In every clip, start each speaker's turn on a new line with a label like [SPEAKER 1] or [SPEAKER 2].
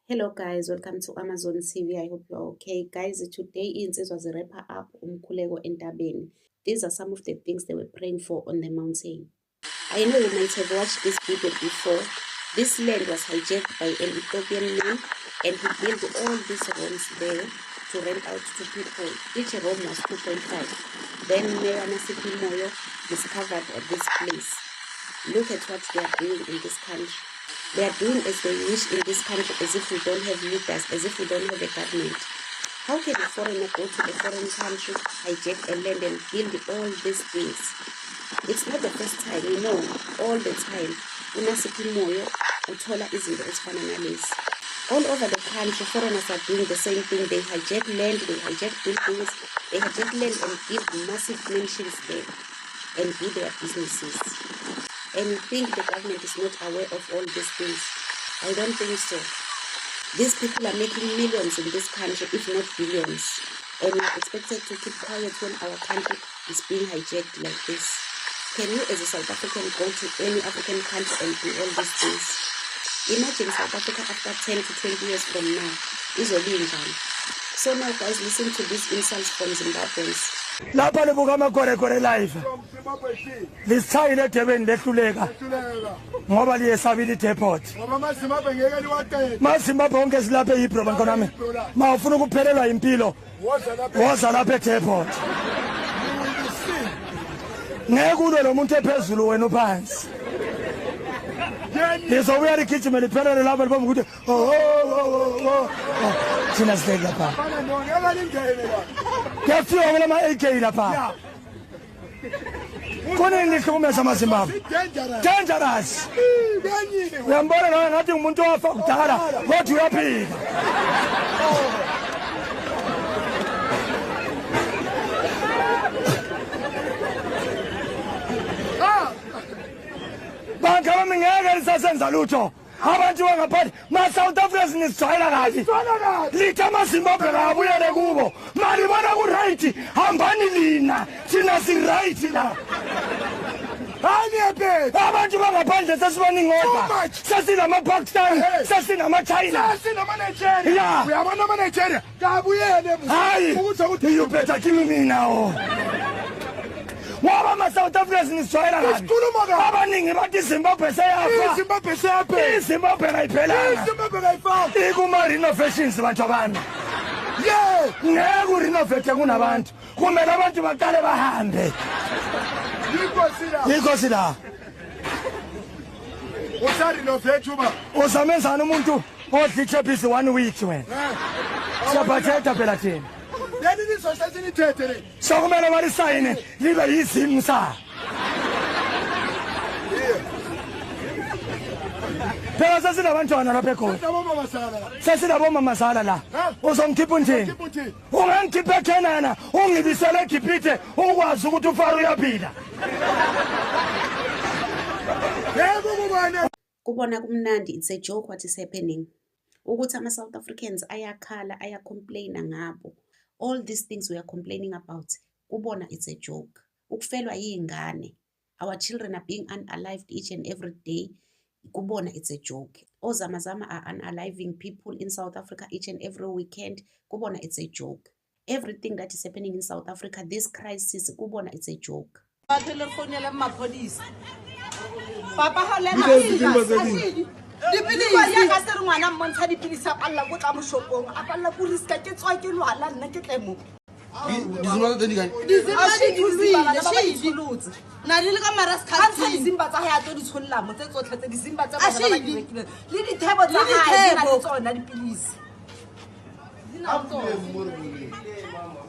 [SPEAKER 1] Hello guys, welcome to Amazon TV. I hope you're okay. Guys, today Insizwa Zirapha up Umkhuleko Entabeni. These are some of the things they were praying for on the mountain. I know you might have watched this video before. This land was hijacked by an Ethiopian man and he built all these rooms there to rent out to people. Each room was 2.5. Then Mayor Nasiphi Moyo discovered this place. Look at what they are doing in this country. They are doing as they wish in this country, as if we don't have leaders, as if we don't have a government. How can a foreigner go to a foreign country, hijack a land and build all these things? It's not the first time, you know, all the time. Nasiphi Moyo uthola izinto ezifana nalezi. All over the country, foreigners are doing the same thing. They hijack land, they hijack buildings, they hijack land and build massive mansions there and do their businesses. And you think the government is not aware of all these things? I don't think so. These people are making millions in this country, if not billions. And we're expected to keep quiet when our country is being hijacked like this. Can you as a South African go to any African country and do all these things? Imagine South Africa after 10 to 20 years from now. So now guys, listen to these insults from Zimbabweans.
[SPEAKER 2] Lapha libuka amakore live lisithayile eDurban lehluleka ngoba liyesabile ideport ngoba maZimbabwe ngeke liwaqede maZimbabwe onke silapha eYibro bantwana nami mawufuna ukuphelelwa impilo woza lapha eDeport ngeke ulo lo muntu ephezulu wena uphansi lizobuya ligijime liphelele lapha libomba ukuthi thina sidle lapha kuyafika kula ma-AK lapha kunini lihlukumeza amaZimbabwe dangerous uyambona nawe ngathi ngumuntu owafa kudala kodwa uyaphila bantu abami ngeke lisasenza lutho abantu bangaphandle ma-South Africa sinisijwayela kabi lithi amaZimbabwe kabuyele kubo malibona ku-right hambani lina thina si-right la abantu bangaphandle sesibaningi odwa sesinama-Pakistan sesinama-China
[SPEAKER 3] uyabona ama-Nigeria kabuyele
[SPEAKER 2] hayi you better give me now ngoba ama-South Africa sinisijwayela kabi abaningi bathi iZimbabwe seyafa iZimbabwe kayiphelanga ikuma-renovations bantu abami ngeke urenovate kunabantu kumele abantu baqale bahambe yinkosi la uzamenzani umuntu odla ichapisi 1 week wena siyabhajeta phela thina sokumele balisayine libe yizimsa phela sesinabantwana lapha ekhona sesinabomamazala la uzongikhipha unjini ungangikhipha eKenana ungibisele eGibhithe ukwazi ukuthi uFaro uyaphila
[SPEAKER 1] Kubona kumnandi, it's a joke what is happening. Ukuthi ama-South Africans ayakhala, ayacomplaina ngabo. All these things we are complaining about, kubona it's a joke. Ukufelwa yingane. Our children are being unalived each and every day. Kubona it's a joke. Ozamazama are unaliving people in South Africa each and every weekend. Kubona it's a joke. Everything that is happening in South Africa, this crisis, kubona it's a joke.
[SPEAKER 4] Papa halena dipilisi ya ka se ngwana mmontsha dipilisi a palla go tla mo shopong a palla go riska ke tswa ke lwala nna ke tlemo
[SPEAKER 3] dizimba tse di kae
[SPEAKER 4] na di le ka maraskhatsi dizimba tsa ya tlo di tsholla mo tse tsotlhe tse dizimba tsa bona ba di rekile le di thebo tsa ha di tsona dipilisi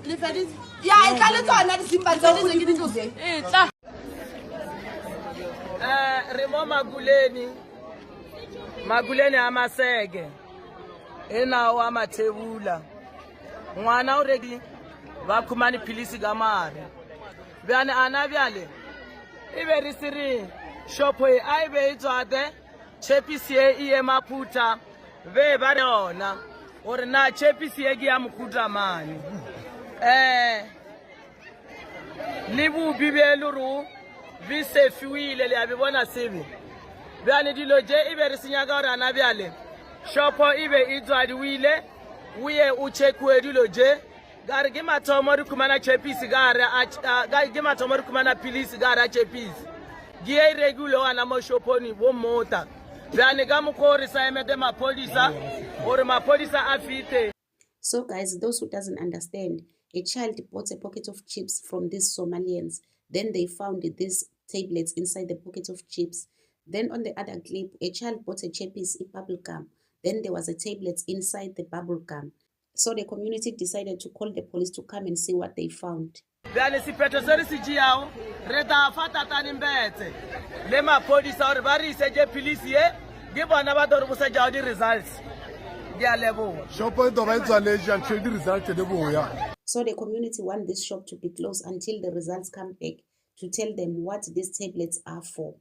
[SPEAKER 4] le fedi ya e tla le tsona dizimba tse di ke di tlose e tla
[SPEAKER 5] Remo Maguleni amasege enawo amathebula ngwana already bakhumani philisi kamare bjane ana bjale e be re sere shopo e a be itswate chepisi e maputa be ba rona gore na chepisi e ke ya mokhuta mane le bubi be luru vi sefiwile le a be bona sebe bjale dilo je e be re senyaka gore ana bjale shopo ibe idzwaliwile uye uchekwe diloje gari ke mathomo re khumana chepisi gare ga ke mathomo re khumana pilisi gare chepisi ge regular wana mo shoponi bo mota bane ka mokore sa emete mapolisa or mapolisa afite.
[SPEAKER 1] So guys, those who doesn't understand, a child bought a pocket of chips from these Somalians. Then they found these tablets inside the pocket of chips. Then on the other clip, a child bought a chappies in bubble gum. Then there was a tablet inside the bubble gum. So the community decided to call the police to come and see what they found.
[SPEAKER 5] Bane siphetho serisijiyawo reta fata tani mbetse le mapolisa or ba re isetse police ye ke bona ba tlo re bosetsa di results dia leboga
[SPEAKER 3] shopo do ba etswaletse until the result de boya.
[SPEAKER 1] So the community want this shop to be closed until the results come back to tell them what these tablets are for.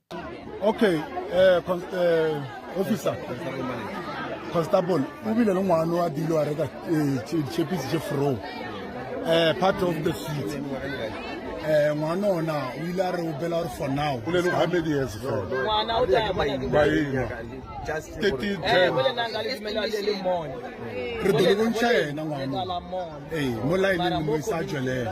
[SPEAKER 3] Okay, officer constable o bile le ngwana wa dilo a reka chepisi je fro part of the fleet ngwana ona o ile a re o bela for now o le le 100 years for
[SPEAKER 5] ngwana o tla
[SPEAKER 3] just 30 re do go ntsha yena ngwana mo line mo sa jwele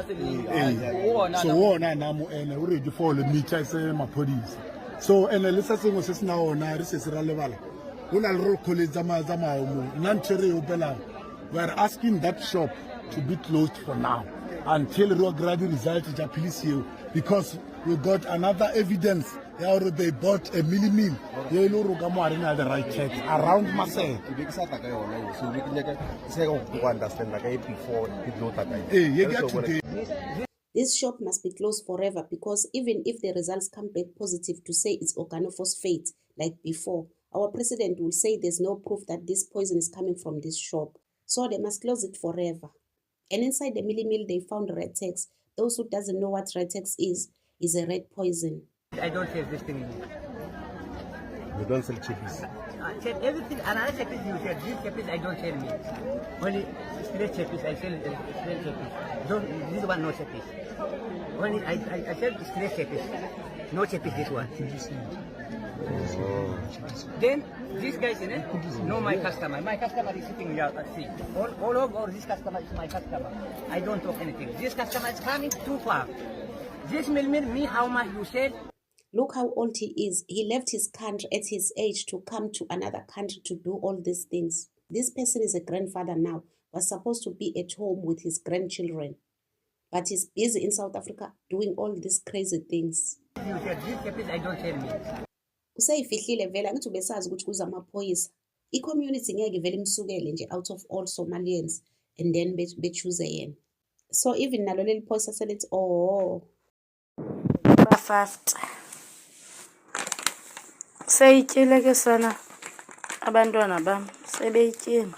[SPEAKER 3] so wona na mo ene o re di for le meter se maphodisa so ene le sa sengwe se sena ona re se se ra lebala una le roll college zama mo nantere o bela. We are asking that shop to be closed for now until the graduate result is police because we got another evidence. They bought a milli meal. They no roga the right check around Marseille.
[SPEAKER 6] So we can understand like before
[SPEAKER 1] This shop must be closed forever because even if the results come back positive to say it's organophosphate like before, our president will say there's no proof that this poison is coming from this shop. So they must close it forever. And inside the milli meal they found Retex. Those who doesn't know what Retex is a red poison.
[SPEAKER 7] I don't sell this thing.
[SPEAKER 6] You don't sell chippies.
[SPEAKER 7] Sell everything. Another chippies you sell. These chippies I don't sell me. Only straight chippies I sell. Straight chippies. Don't this one no chippies. Only I sell straight chippies. No chippies this one. Then these guys know my customer. My customer is sitting here at sea. All over this customer is my customer. I don't talk anything. This customer is coming too far. This will mean me how much you sell.
[SPEAKER 1] Look how old he is. He left his country at his age to come to another country to do all these things. This person is a grandfather now, was supposed to be at home with his grandchildren. But he's busy in South Africa doing all these crazy things.
[SPEAKER 7] You said this chippies I don't sell me.
[SPEAKER 1] Usayifihlile vele angithi ubesazi ukuthi kuza amaphoyisa. I-community ngeke vele imsukele nje out of all Somalians and then choose yena. So even nalo leli phoyisa selithi oh
[SPEAKER 8] fast seyityile ke sana abantwana bam sebeyityile.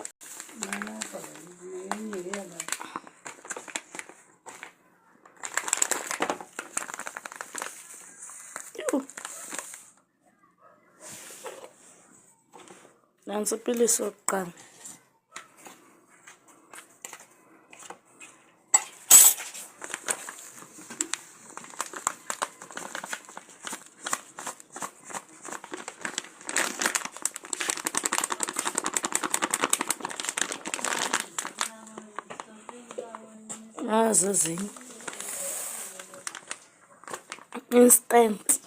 [SPEAKER 8] Nansi pilisi yokuqala. Nazi instant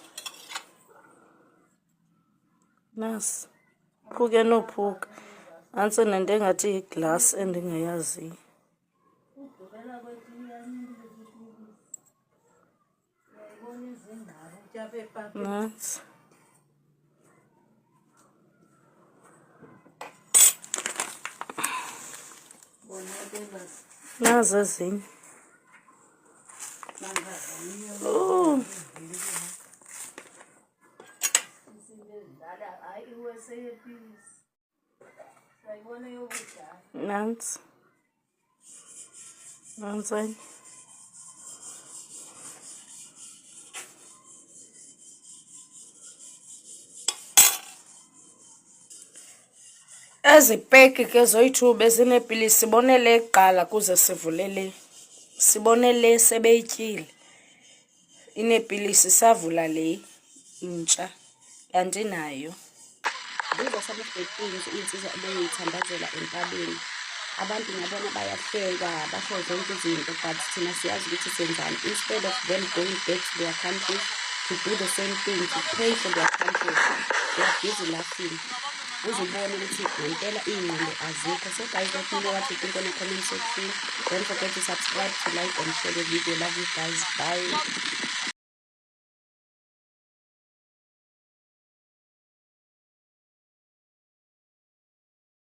[SPEAKER 8] nasi phuke nophuka anse nento engathi iglass endingayazi. Nasi nazi ezinye. Nansi nansi ezipeki ke zoyithuba ezinepilisi sibonele eqala kuze sivulele sibonele sebeyityile inepilisi savula le intsha andinayo.
[SPEAKER 1] These are some of the things insizwa abayithandazela entabeni. Abantu ngiyabona bayahleka basho zonke izinto but thina siyazi ukuthi senzani. Instead of them going back to their countries to do the same thing, to pray for their countries, they are busy laughing. Uzobona ukuthi ngempela iy'ngqondo azikho. So guys, let me know what you think on the comment section. Don't forget to subscribe, to like and share the video. Love you guys. Bye.